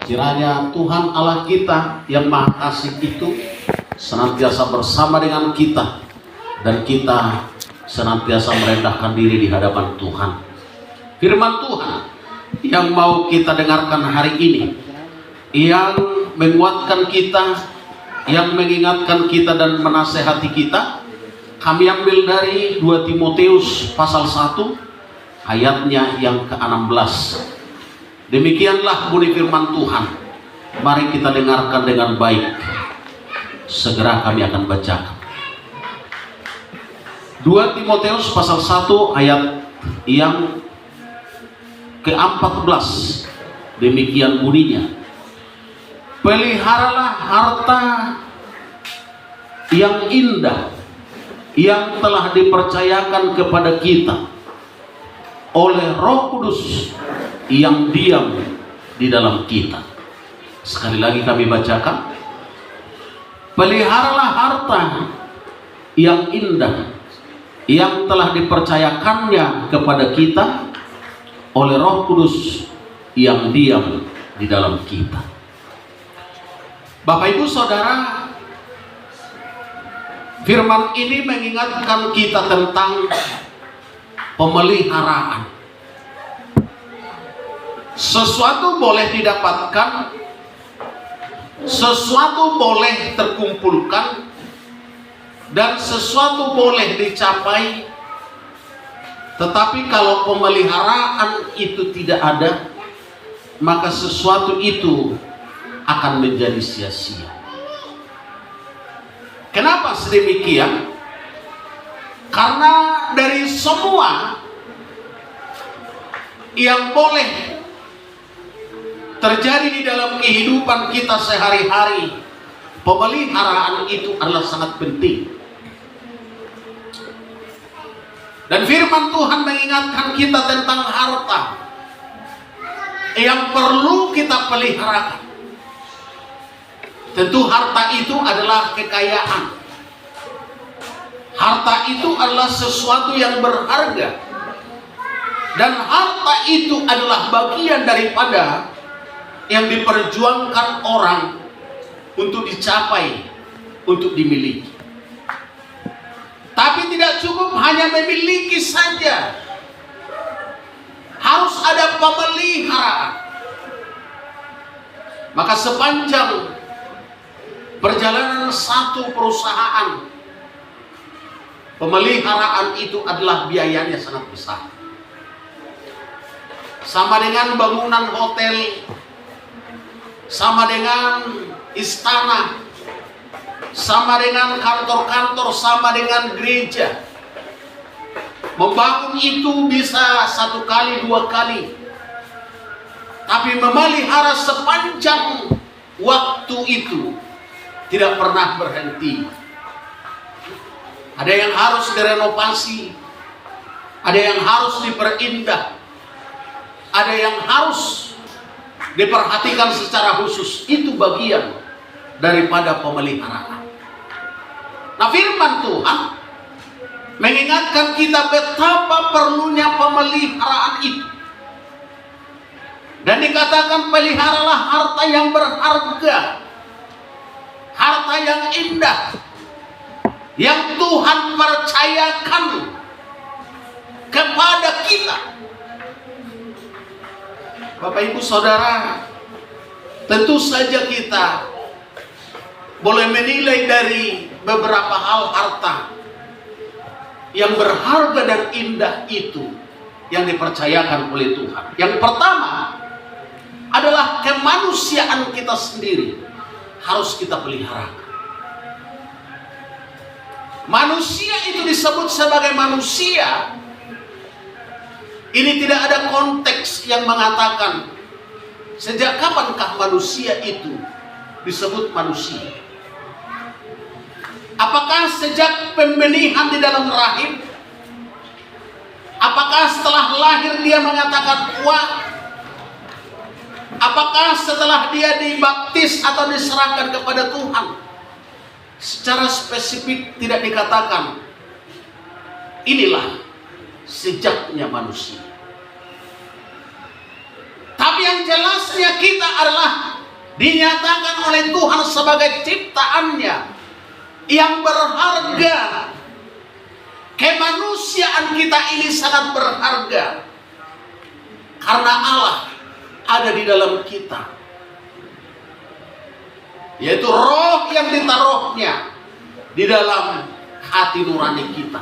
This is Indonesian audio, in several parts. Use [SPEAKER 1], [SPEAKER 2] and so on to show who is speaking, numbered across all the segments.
[SPEAKER 1] Kiranya Tuhan Allah kita yang Maha Kasih itu senantiasa bersama dengan kita, dan kita senantiasa merendahkan diri di hadapan Tuhan. Firman Tuhan yang mau kita dengarkan hari ini, yang menguatkan kita, yang mengingatkan kita dan menasehati kita, kami ambil dari 2 Timotius pasal 1 ayatnya yang ke-16. Demikianlah bunyi firman Tuhan. Mari kita dengarkan dengan baik. Segera kami akan bacakan. 2 Timotius pasal 1 ayat yang ke-14. Demikian bunyinya. Peliharalah harta yang indah yang telah dipercayakan kepada kita oleh Roh Kudus yang diam di dalam kita. Sekali lagi kami bacakan. Peliharalah harta yang indah yang telah dipercayakannya kepada kita oleh Roh Kudus yang diam di dalam kita. Bapak Ibu Saudara, firman ini mengingatkan kita tentang pemeliharaan. Sesuatu boleh didapatkan, sesuatu boleh terkumpulkan, dan sesuatu boleh dicapai. Tetapi kalau pemeliharaan itu tidak ada, maka sesuatu itu akan menjadi sia-sia. Kenapa sedemikian? Karena dari semua yang boleh terjadi di dalam kehidupan kita sehari-hari, pemeliharaan itu adalah sangat penting. Dan firman Tuhan mengingatkan kita tentang harta yang perlu kita peliharakan. Tentu harta itu adalah kekayaan. Harta itu adalah sesuatu yang berharga. Dan harta itu adalah bagian daripada yang diperjuangkan orang untuk dicapai, untuk dimiliki. Tapi tidak cukup hanya memiliki saja. Harus ada pemeliharaan. Maka sepanjang perjalanan satu perusahaan, pemeliharaan itu adalah biayanya sangat besar. Sama dengan bangunan hotel, sama dengan istana, sama dengan kantor-kantor, sama dengan gereja. Membangun itu bisa 1 kali, 2 kali. Tapi memelihara sepanjang waktu itu tidak pernah berhenti. Ada yang harus direnovasi, ada yang harus diperindah, ada yang harus diperhatikan secara khusus. Itu bagian daripada pemeliharaan. Nah, firman Tuhan mengingatkan kita betapa perlunya pemeliharaan itu. Dan dikatakan peliharalah harta yang berharga, harta yang indah, yang Tuhan percayakan kepada kita. Bapak Ibu Saudara, tentu saja kita boleh menilai dari beberapa hal harta yang berharga dan indah itu yang dipercayakan oleh Tuhan. Yang pertama adalah kemanusiaan kita sendiri, harus kita pelihara. Manusia itu disebut sebagai manusia. Ini tidak ada konteks yang mengatakan sejak kapankah manusia itu disebut manusia. Apakah sejak pembenihan di dalam rahim? Apakah setelah lahir dia mengatakan kuat? Apakah setelah dia dibaptis atau diserahkan kepada Tuhan? Secara spesifik tidak dikatakan. Inilah sejaknya manusia. Tapi yang jelasnya kita adalah dinyatakan oleh Tuhan sebagai ciptaannya yang berharga. Kemanusiaan kita ini sangat berharga karena Allah ada di dalam kita, yaitu roh yang ditaruhnya di dalam hati nurani kita.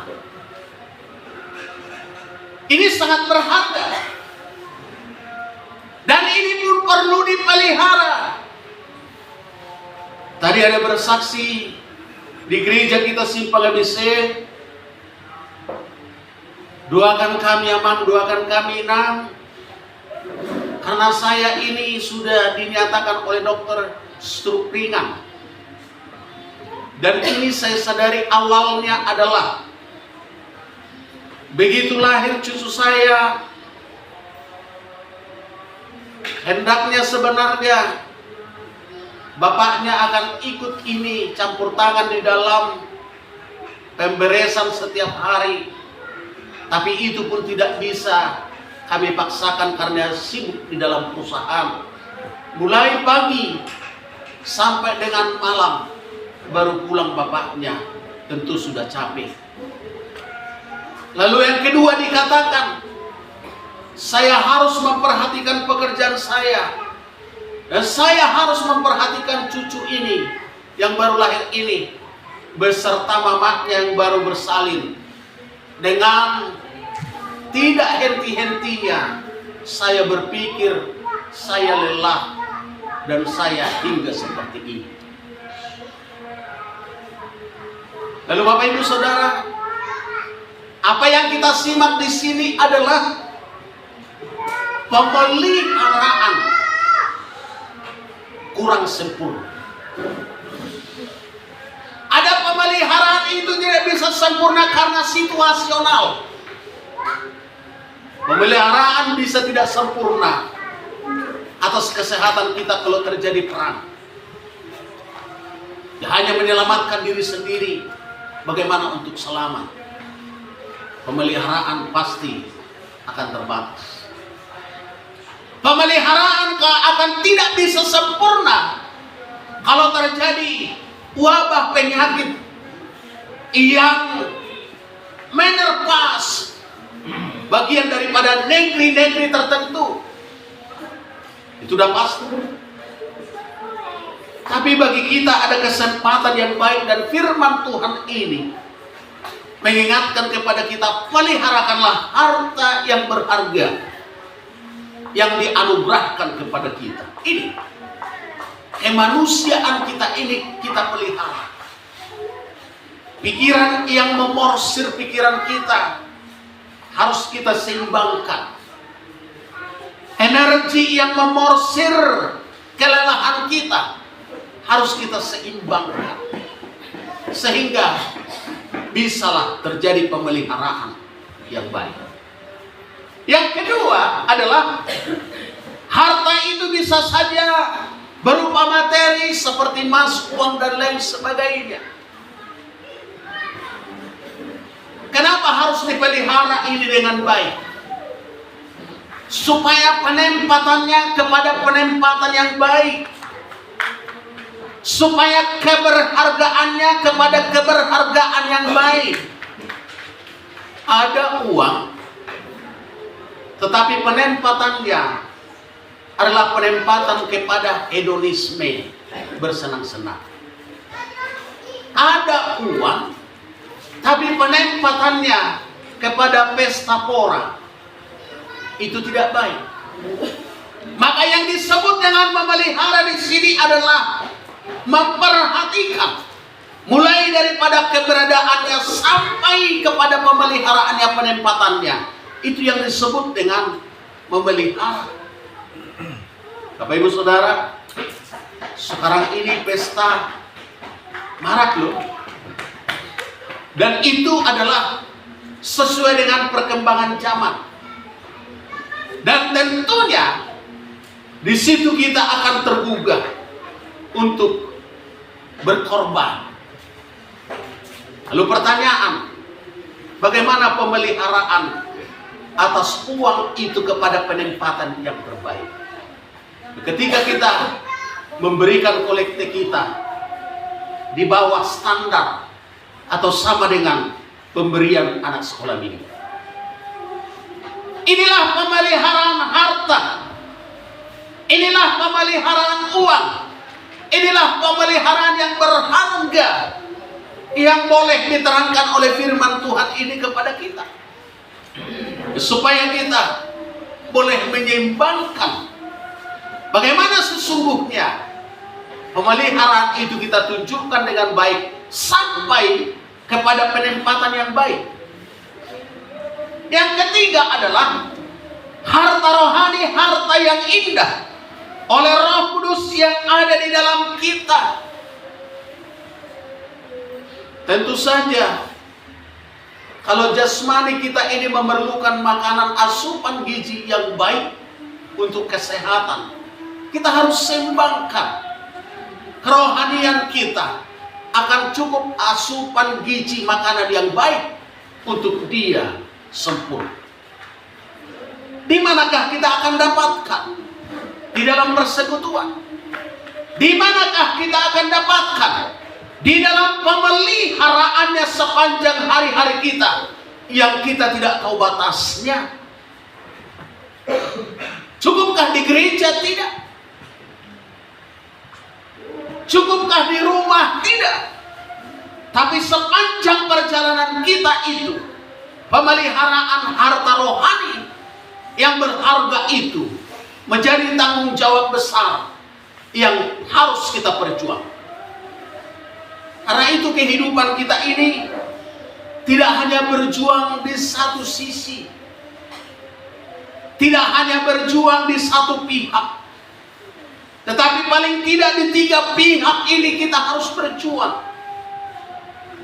[SPEAKER 1] Ini sangat berharga dan ini pun perlu dipelihara. Tadi ada bersaksi di gereja kita Simpang ABC, doakan kami Aman, doakan kami Nang, karena saya ini sudah dinyatakan oleh dokter stroke ringan. Dan ini saya sadari awalnya adalah begitu lahir cucu saya, hendaknya sebenarnya bapaknya akan ikut ini campur tangan di dalam pemberesan setiap hari. Tapi itu pun tidak bisa kami paksakan karena sibuk di dalam perusahaan. Mulai pagi sampai dengan malam baru pulang bapaknya, tentu sudah capek. Lalu yang kedua dikatakan, saya harus memperhatikan pekerjaan saya. Dan saya harus memperhatikan cucu ini yang baru lahir ini beserta mamanya yang baru bersalin. Dengan tidak henti-hentinya saya berpikir, saya lelah dan saya hingga seperti ini. Lalu Bapak Ibu Saudara, apa yang kita simak di sini adalah pemeliharaan kurang sempurna. Ada pemeliharaan itu tidak bisa sempurna karena situasional. Pemeliharaan bisa tidak sempurna atas kesehatan kita kalau terjadi perang. Ya, hanya menyelamatkan diri sendiri. Bagaimana untuk selamat? Pemeliharaan pasti akan terbatas. Pemeliharaan akan tidak bisa sempurna kalau terjadi wabah penyakit yang menerpas bagian daripada negeri-negeri tertentu. Itu sudah pasti. Tapi bagi kita ada kesempatan yang baik dan firman Tuhan ini mengingatkan kepada kita, peliharakanlah harta yang berharga yang dianugerahkan kepada kita. Ini kemanusiaan kita ini kita pelihara. Pikiran yang memorsir pikiran kita harus kita seimbangkan. Energi yang memorsir kelelahan kita harus kita seimbangkan, sehingga bisalah terjadi pemeliharaan yang baik. Yang kedua adalah harta itu bisa saja berupa materi seperti emas, uang dan lain sebagainya. Kenapa harus dipelihara ini dengan baik? Supaya penempatannya kepada penempatan yang baik, supaya keberhargaannya kepada keberhargaan yang baik. Ada uang, tetapi penempatannya adalah penempatan kepada hedonisme, bersenang-senang. Ada uang, tapi penempatannya kepada pesta pora, itu tidak baik. Maka yang disebut dengan memelihara di sini adalah memperhatikan, mulai daripada keberadaannya sampai kepada pemeliharaannya, penempatannya. Itu yang disebut dengan memelihara. Bapak Ibu Saudara, sekarang ini pesta marak loh. Dan itu adalah sesuai dengan perkembangan zaman. Dan tentunya di situ kita akan tergugah untuk berkorban. Lalu pertanyaan, bagaimana pemeliharaan atas uang itu kepada penempatan yang terbaik? Ketika kita memberikan kolekte kita di bawah standar atau sama dengan pemberian anak sekolah minggu. Inilah pemeliharaan harta, inilah pemeliharaan uang, inilah pemeliharaan yang berharga yang boleh diterangkan oleh firman Tuhan ini kepada kita, supaya kita boleh menyeimbangkan bagaimana sesungguhnya pemeliharaan itu kita tunjukkan dengan baik sampai kepada penempatan yang baik. Yang ketiga adalah harta rohani, harta yang indah oleh Roh Kudus yang ada di dalam kita. Tentu saja kalau jasmani kita ini memerlukan makanan asupan gizi yang baik untuk kesehatan, kita harus seimbangkan kerohanian kita akan cukup asupan gizi makanan yang baik untuk dia sempurna. Di manakah kita akan dapatkan? Di dalam persekutuan. Di manakah kita akan dapatkan? Di dalam pemeliharaannya sepanjang hari-hari kita yang kita tidak tahu batasnya. Cukupkah di gereja? Tidak. Cukupkah di rumah? Tidak. Tapi sepanjang perjalanan kita itu, pemeliharaan harta rohani yang berharga itu menjadi tanggung jawab besar yang harus kita perjuangkan. Karena itu kehidupan kita ini tidak hanya berjuang di satu sisi, tidak hanya berjuang di satu pihak, tetapi paling tidak di tiga pihak ini kita harus berjuang.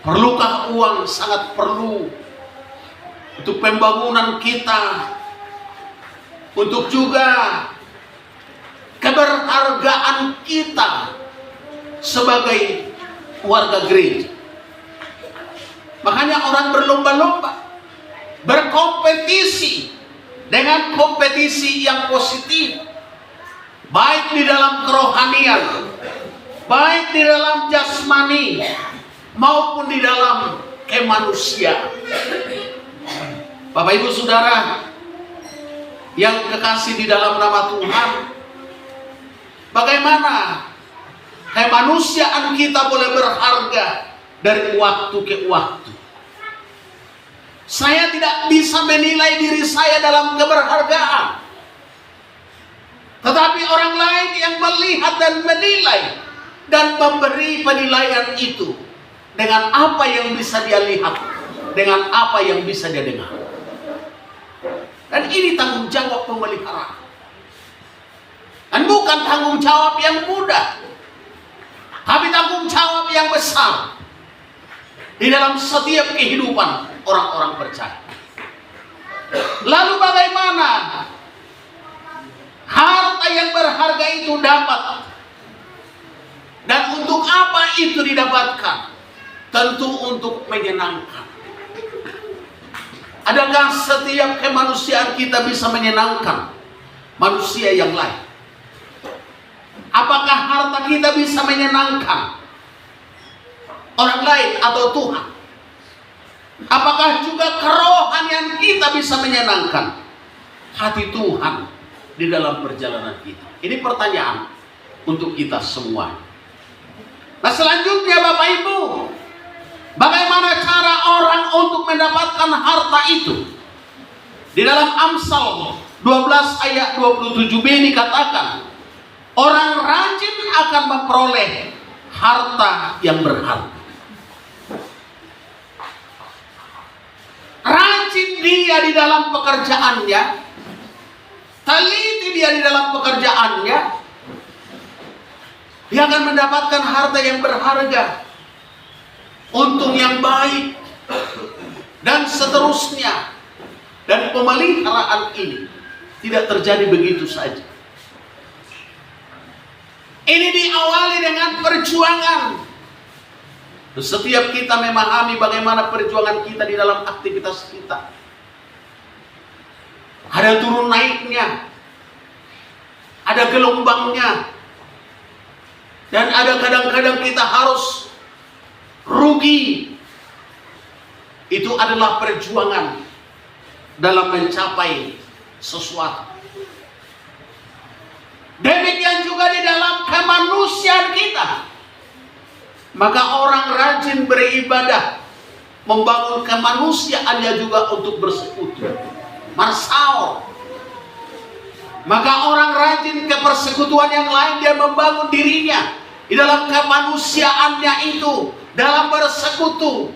[SPEAKER 1] Perlukah uang? Sangat perlu untuk pembangunan kita, untuk juga keberhargaan kita sebagai warga gereja. Makanya orang berlomba-lomba, berkompetisi dengan kompetisi yang positif, baik di dalam kerohanian, baik di dalam jasmani, maupun di dalam kemanusiaan. Bapak Ibu Saudara yang kekasih di dalam nama Tuhan, bagaimana kemanusiaan kita boleh berharga dari waktu ke waktu. Saya tidak bisa menilai diri saya dalam keberhargaan, tetapi orang lain yang melihat dan menilai dan memberi penilaian itu dengan apa yang bisa dia lihat, dengan apa yang bisa dia dengar. Dan ini tanggung jawab pemeliharaan, dan bukan tanggung jawab yang mudah, tapi tanggung jawab yang besar di dalam setiap kehidupan orang-orang percaya. Lalu bagaimana harta yang berharga itu dapat, dan untuk apa itu didapatkan? Tentu untuk menyenangkan. Adakah setiap kemanusiaan kita bisa menyenangkan manusia yang lain? Apakah harta kita bisa menyenangkan orang lain atau Tuhan? Apakah juga kerohanian kita bisa menyenangkan hati Tuhan di dalam perjalanan kita? Ini pertanyaan untuk kita semua. Nah, selanjutnya Bapak Ibu, bagaimana cara orang untuk mendapatkan harta itu? Di dalam Amsal 12 ayat 27b dikatakan, orang rajin akan memperoleh harta yang berharga. Rajin dia di dalam pekerjaannya, teliti dia di dalam pekerjaannya, dia akan mendapatkan harta yang berharga, untung yang baik, dan seterusnya. Dan pemeliharaan ini tidak terjadi begitu saja. Ini diawali dengan perjuangan. Setiap kita memahami bagaimana perjuangan kita di dalam aktivitas kita. Ada turun naiknya, ada gelombangnya. Dan ada kadang-kadang kita harus rugi. Itu adalah perjuangan dalam mencapai sesuatu. Demikian juga di dalam kemanusiaan kita. Maka orang rajin beribadah, membangun kemanusiaannya juga untuk bersekutu. Marsaul. Maka orang rajin ke persekutuan yang lain, dia membangun dirinya di dalam kemanusiaannya itu, dalam bersekutu,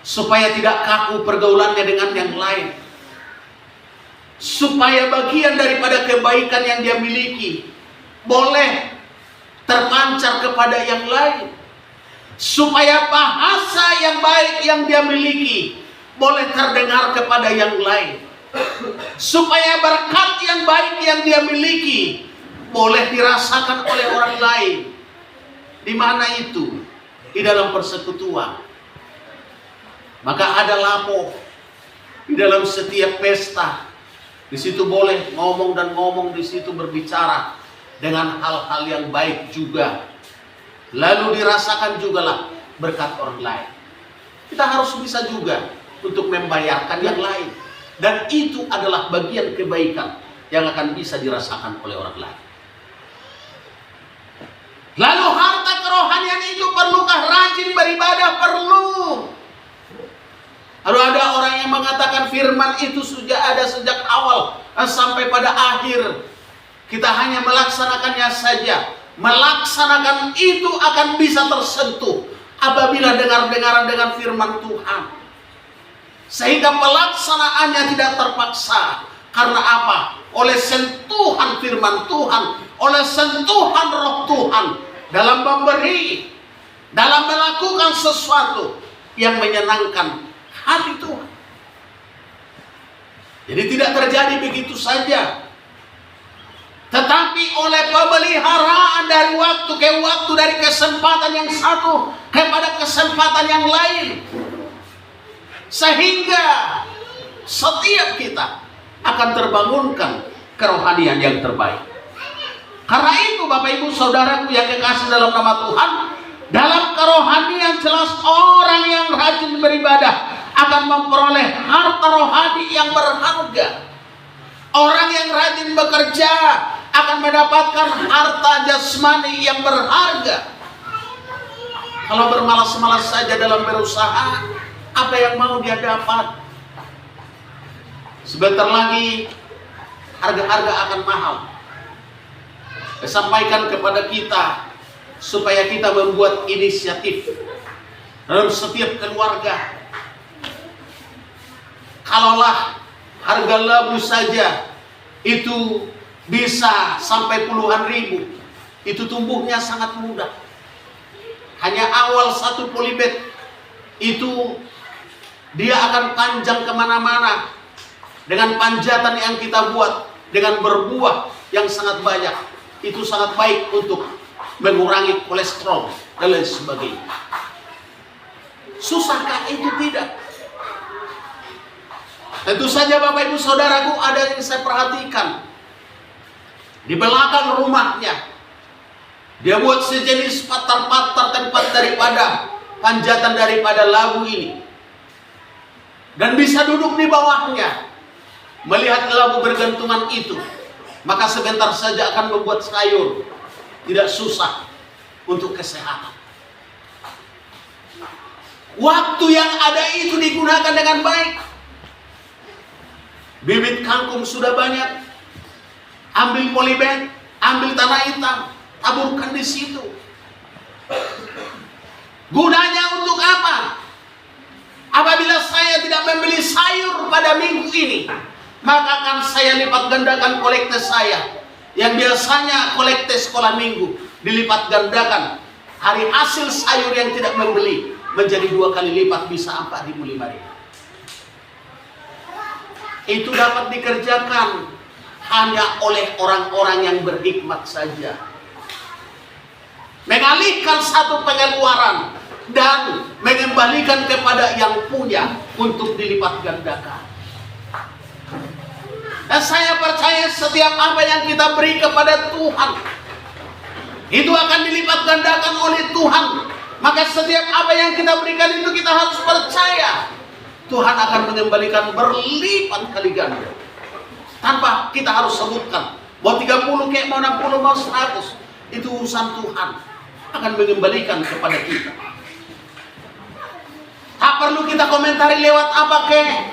[SPEAKER 1] supaya tidak kaku pergaulannya dengan yang lain, supaya bagian daripada kebaikan yang dia miliki boleh terpancar kepada yang lain, supaya bahasa yang baik yang dia miliki boleh terdengar kepada yang lain, supaya berkat yang baik yang dia miliki boleh dirasakan oleh orang lain. Di mana itu? Di dalam persekutuan. Maka ada lapo di dalam setiap pesta. Di situ boleh ngomong dan ngomong, di situ berbicara dengan hal-hal yang baik juga. Lalu dirasakan jugalah berkat orang lain. Kita harus bisa juga untuk membayarkan yang lain. Dan itu adalah bagian kebaikan yang akan bisa dirasakan oleh orang lain. Lalu harta kerohanian itu perlukah rajin beribadah? Perlu. Lalu ada orang yang mengatakan firman itu sudah ada sejak awal sampai pada akhir. Kita hanya melaksanakannya saja. Melaksanakan itu akan bisa tersentuh apabila dengar-dengaran dengan firman Tuhan. Sehingga pelaksanaannya tidak terpaksa. Karena apa? Oleh sentuhan firman Tuhan, oleh sentuhan roh Tuhan, dalam memberi, dalam melakukan sesuatu yang menyenangkan hati Tuhan. Jadi tidak terjadi begitu saja, tetapi oleh pemeliharaan dari waktu ke waktu, dari kesempatan yang satu kepada kesempatan yang lain, sehingga setiap kita akan terbangunkan kerohanian yang terbaik. Karena itu Bapak Ibu Saudaraku yang kekasih dalam nama Tuhan, dalam kerohanian jelas orang yang rajin beribadah akan memperoleh harta rohani yang berharga. Orang yang rajin bekerja akan mendapatkan harta jasmani yang berharga. Kalau bermalas-malas saja dalam berusaha, apa yang mau dia dapat? Sebentar lagi harga-harga akan mahal. Sampaikan kepada kita supaya kita membuat inisiatif dalam setiap keluarga. Kalaulah harga labu saja itu bisa sampai puluhan ribu, itu tumbuhnya sangat mudah. Hanya awal satu polybag itu dia akan panjang kemana-mana dengan panjatan yang kita buat, dengan berbuah yang sangat banyak. Itu sangat baik untuk mengurangi kolesterol dan lain sebagainya. Susahkah itu? Tidak. Tentu saja Bapak Ibu Saudaraku, ada yang saya perhatikan. Di belakang rumahnya, dia buat sejenis patar-patar tempat daripada panjatan daripada labu ini. Dan bisa duduk di bawahnya, melihat labu bergantungan itu. Maka sebentar saja akan membuat sayur tidak susah untuk kesehatan. Waktu yang ada itu digunakan dengan baik. Bibit kangkung sudah banyak, ambil polybag, ambil tanah hitam, taburkan di situ. Gunanya untuk apa? Apabila saya tidak membeli sayur pada minggu ini, maka akan saya lipat gandakan kolekte saya. Yang biasanya kolekte sekolah minggu, dilipat gandakan. Hari hasil sayur yang tidak membeli menjadi 2 kali lipat, bisa 4.000, 5.000. Itu dapat dikerjakan hanya oleh orang-orang yang berhikmat saja. Mengalihkan satu pengeluaran dan mengembalikan kepada yang punya untuk dilipat gandakan. Dan saya percaya setiap apa yang kita beri kepada Tuhan, Itu akan dilipat gandakan oleh Tuhan. Maka setiap apa yang kita berikan itu kita harus percaya Tuhan akan mengembalikan berlipat kali ganda. Tanpa kita harus sebutkan mau 30 kayak mau 60 mau 100, itu urusan Tuhan akan mengembalikan kepada kita. Tak perlu kita komentari lewat apa kayak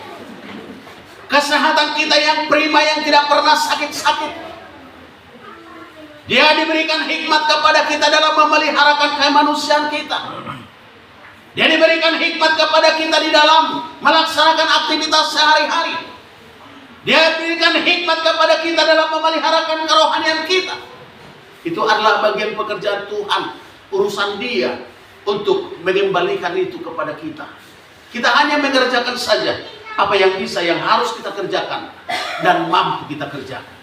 [SPEAKER 1] kesehatan kita yang prima, yang tidak pernah sakit-sakit. Dia diberikan hikmat kepada kita dalam memeliharakan kemanusiaan kita. Dia diberikan hikmat kepada kita di dalam melaksanakan aktivitas sehari-hari. Dia diberikan hikmat kepada kita dalam memeliharakan kerohanian kita. Itu adalah bagian pekerjaan Tuhan, urusan Dia untuk mengembalikan itu kepada kita. Kita hanya mengerjakan saja apa yang bisa, yang harus kita kerjakan dan mampu kita kerjakan.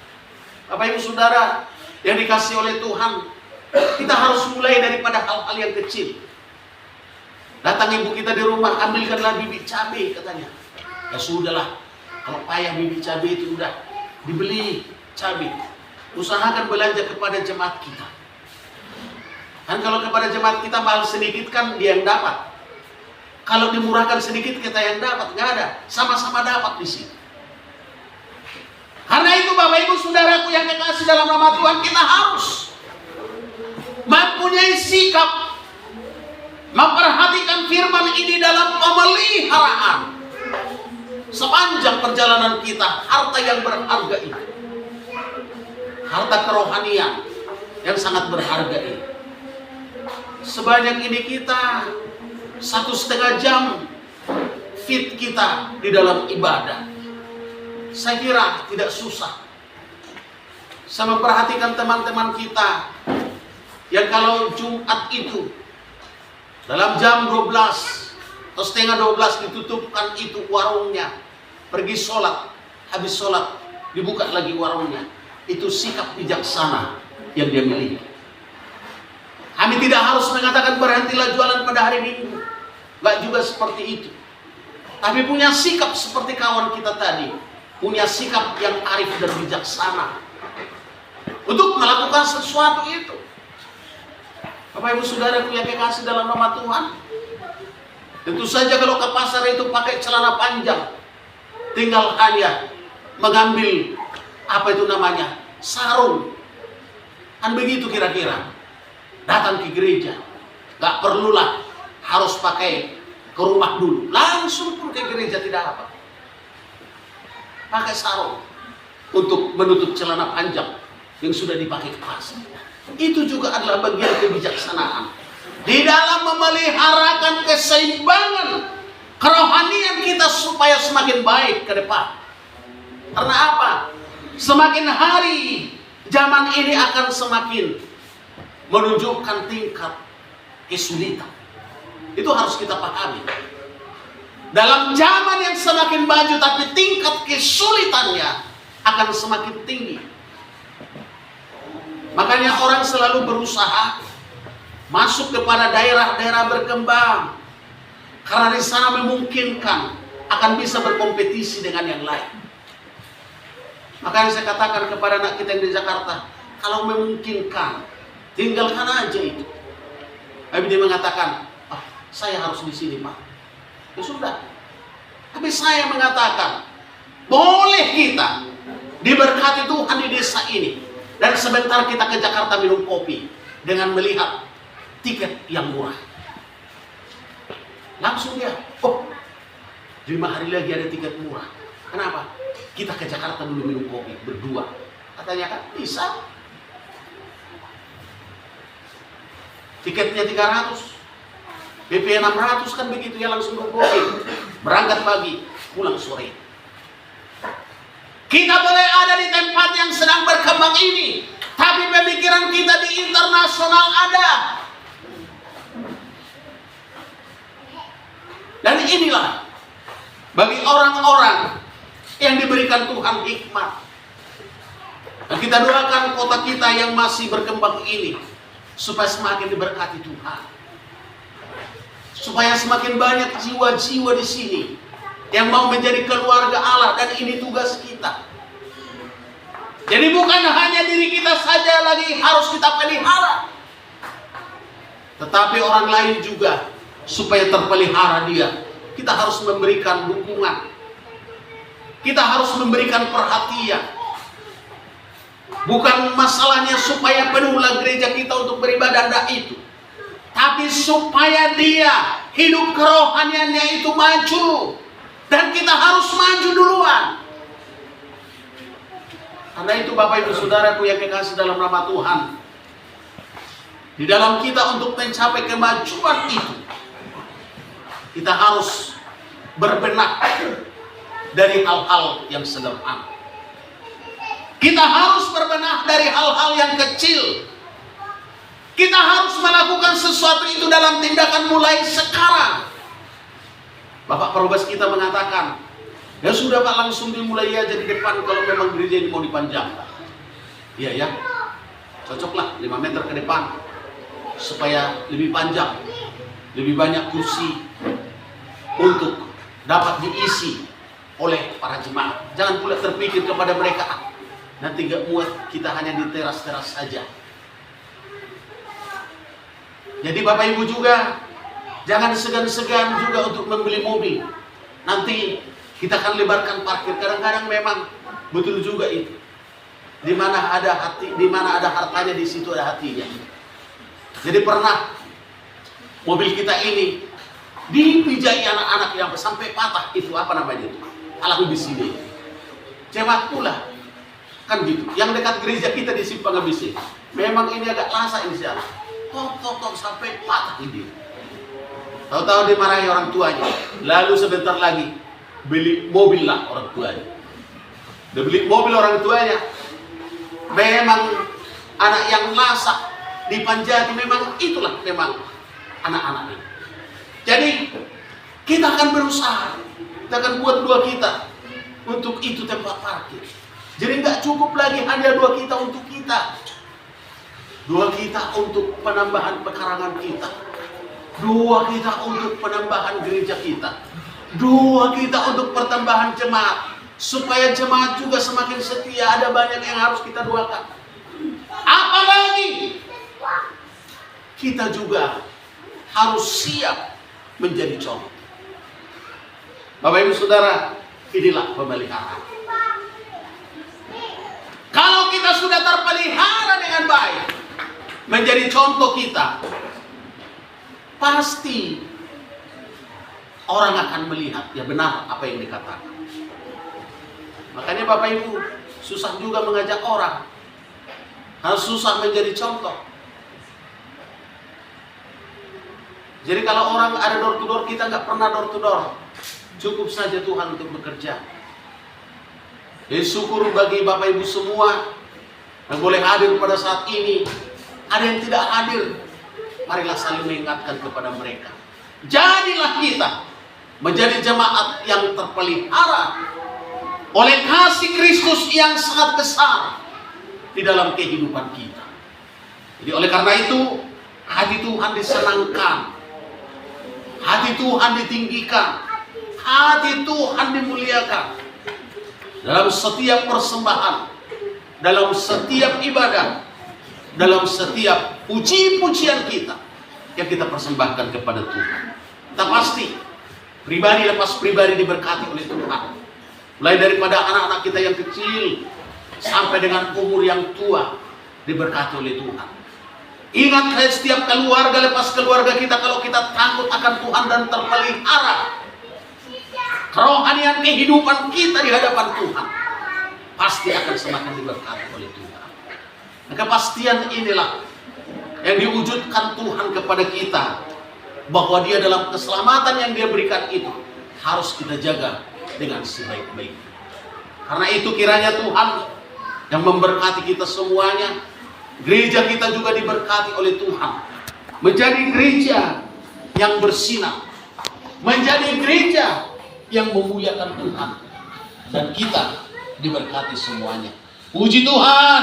[SPEAKER 1] Bapak Ibu Saudara yang dikasih oleh Tuhan, kita harus mulai daripada hal-hal yang kecil. Datang ibu kita di rumah, ambilkanlah bibit cabai katanya. Ya sudahlah, kalau payah bibit cabai itu udah dibeli cabai. Usahakan belanja kepada jemaat kita. Dan kalau kepada jemaat kita mahal sedikit kan dia yang dapat. Kalau dimurahkan sedikit kita yang dapat, nggak ada. Sama-sama dapat di sini. Karena itu Bapak Ibu Saudaraku yang kekasih dalam nama Tuhan, kita harus mempunyai sikap memperhatikan firman ini dalam pemeliharaan sepanjang perjalanan kita. Harta yang berharga ini, harta kerohanian yang sangat berharga ini. Sebanyak ini kita 1,5 jam fit kita di dalam ibadah. Saya kira tidak susah. Saya memperhatikan teman-teman kita yang kalau Jumat itu dalam jam 12 atau setengah 12 ditutupkan itu warungnya, pergi sholat, habis sholat dibuka lagi warungnya. Itu sikap bijaksana yang dia miliki. Kami tidak harus mengatakan berhentilah jualan pada hari Minggu, nggak juga seperti itu. Tapi punya sikap seperti kawan kita tadi, punya sikap yang arif dan bijaksana untuk melakukan sesuatu itu. Bapak Ibu Saudaraku yang kekasih dalam nama Tuhan, tentu saja kalau ke pasar itu pakai celana panjang, tinggal hanya mengambil apa itu namanya, sarung, kan begitu kira-kira. Datang ke gereja, gak perlulah harus pakai ke rumah dulu, langsung pun ke gereja tidak apa. Pakai sarung untuk menutup celana panjang yang sudah dipakai ke pasar. Itu juga adalah bagian kebijaksanaan di dalam memeliharakan keseimbangan kerohanian kita supaya semakin baik ke depan. Karena apa? Semakin hari zaman ini akan semakin menunjukkan tingkat kesulitan. Itu harus kita pahami. Dalam zaman yang semakin maju tapi tingkat kesulitannya akan semakin tinggi. Makanya orang selalu berusaha masuk kepada daerah-daerah berkembang, karena di sana memungkinkan akan bisa berkompetisi dengan yang lain. Makanya saya katakan kepada anak kita yang di Jakarta, kalau memungkinkan tinggalkan aja itu. Tapi dia mengatakan, saya harus di sini Pak. Ya sudah. Tapi saya mengatakan, boleh kita diberkati Tuhan di desa ini, dan sebentar kita ke Jakarta minum kopi dengan melihat tiket yang murah. Langsung dia, 5 hari lagi ada tiket murah. Kenapa? Kita ke Jakarta dulu minum kopi berdua. Katanya kan bisa. Tiketnya 300, BP 600 kan begitu ya, langsung kopi. Berangkat pagi, pulang sore. Kita boleh ada di tempat yang sedang berkembang ini, tapi pemikiran kita di internasional ada. Dan inilah bagi orang-orang yang diberikan Tuhan hikmat. Dan kita doakan kota kita yang masih berkembang ini supaya semakin diberkati Tuhan. Supaya semakin banyak jiwa-jiwa di sini yang mau menjadi keluarga Allah, dan ini tugas kita. Jadi bukan hanya diri kita saja lagi harus kita pelihara, tetapi orang lain juga supaya terpelihara dia. Kita harus memberikan dukungan. Kita harus memberikan perhatian. Bukan masalahnya supaya penuhlah gereja kita untuk beribadah, enggak itu. Tapi supaya dia hidup kerohaniannya itu maju. Dan kita harus maju duluan. Karena itu Bapak Ibu Saudaraku yang kekasih dalam nama Tuhan, di dalam kita untuk mencapai kemajuan itu, kita harus berbenah dari hal-hal yang sederhana. Kita harus berbenah dari hal-hal yang kecil. Kita harus melakukan sesuatu itu dalam tindakan mulai sekarang. Bapak Perubas kita mengatakan, ya sudah Pak, langsung dimulai aja di depan kalau memang gereja ini mau dipanjangkan. Iya ya, cocoklah 5 meter ke depan supaya lebih panjang, lebih banyak kursi untuk dapat diisi oleh para jemaat. Jangan pula terpikir kepada mereka, nanti gak muat kita hanya di teras-teras saja. Jadi Bapak Ibu juga jangan segan-segan juga untuk membeli mobil. Nanti kita akan lebarkan parkir. Kadang-kadang memang betul juga itu. Di mana ada hati, di mana ada hartanya, di situ ada hatinya. Jadi pernah mobil kita ini dipijai anak-anak yang sampai patah, itu apa namanya itu? Alang besi ini. Jemaat pula kan gitu. Yang dekat gereja kita di Simpang Besi. Memang ini agak lasa ini sana. Tok sampai patah ini. Tahu-tahu dimarahi orang tuanya. Lalu sebentar lagi beli mobil lah orang tuanya. Dia beli mobil orang tuanya. Memang anak yang lasak dipanjati, memang itulah memang anak-anak ini. Jadi kita akan berusaha, kita akan buat dua kita untuk itu tempat parkir. Jadi nggak cukup lagi hanya dua kita untuk kita, dua kita untuk penambahan pekarangan kita, dua kita untuk penambahan gereja kita, dua kita untuk pertambahan jemaat, supaya jemaat juga semakin setia. Ada banyak yang harus kita doakan. Apalagi kita juga harus siap menjadi contoh. Bapak Ibu Saudara, inilah pemeliharaan. Kalau kita sudah terpelihara dengan baik, menjadi contoh kita, pasti orang akan melihat ya benar apa yang dikatakan. Makanya Bapak Ibu susah juga mengajak orang, harus susah menjadi contoh. Jadi kalau orang ada door to door, kita nggak pernah door to door. Cukup saja Tuhan untuk bekerja. Jadi syukur bagi Bapak Ibu semua yang boleh hadir pada saat ini. Ada yang tidak hadir, marilah saling mengingatkan kepada mereka. Jadilah kita menjadi jemaat yang terpelihara oleh kasih Kristus yang sangat besar di dalam kehidupan kita. Jadi oleh karena itu, hati Tuhan disenangkan, hati Tuhan ditinggikan, hati Tuhan dimuliakan dalam setiap persembahan, dalam setiap ibadah, dalam setiap puji-pujian kita yang kita persembahkan kepada Tuhan. Kita pasti pribadi lepas pribadi diberkati oleh Tuhan. Mulai daripada anak-anak kita yang kecil sampai dengan umur yang tua diberkati oleh Tuhan. Ingat setiap keluarga lepas keluarga kita, kalau kita takut akan Tuhan dan terpelihara kerohanian kehidupan kita di hadapan Tuhan, pasti akan semakin diberkati oleh Tuhan. Nah, kepastian inilah yang diwujudkan Tuhan kepada kita, bahwa Dia dalam keselamatan yang Dia berikan itu harus kita jaga dengan sebaik-baik. Karena itu kiranya Tuhan yang memberkati kita semuanya. Gereja kita juga diberkati oleh Tuhan, menjadi gereja yang bersinar, menjadi gereja yang memuliakan Tuhan, dan kita diberkati semuanya. Puji Tuhan.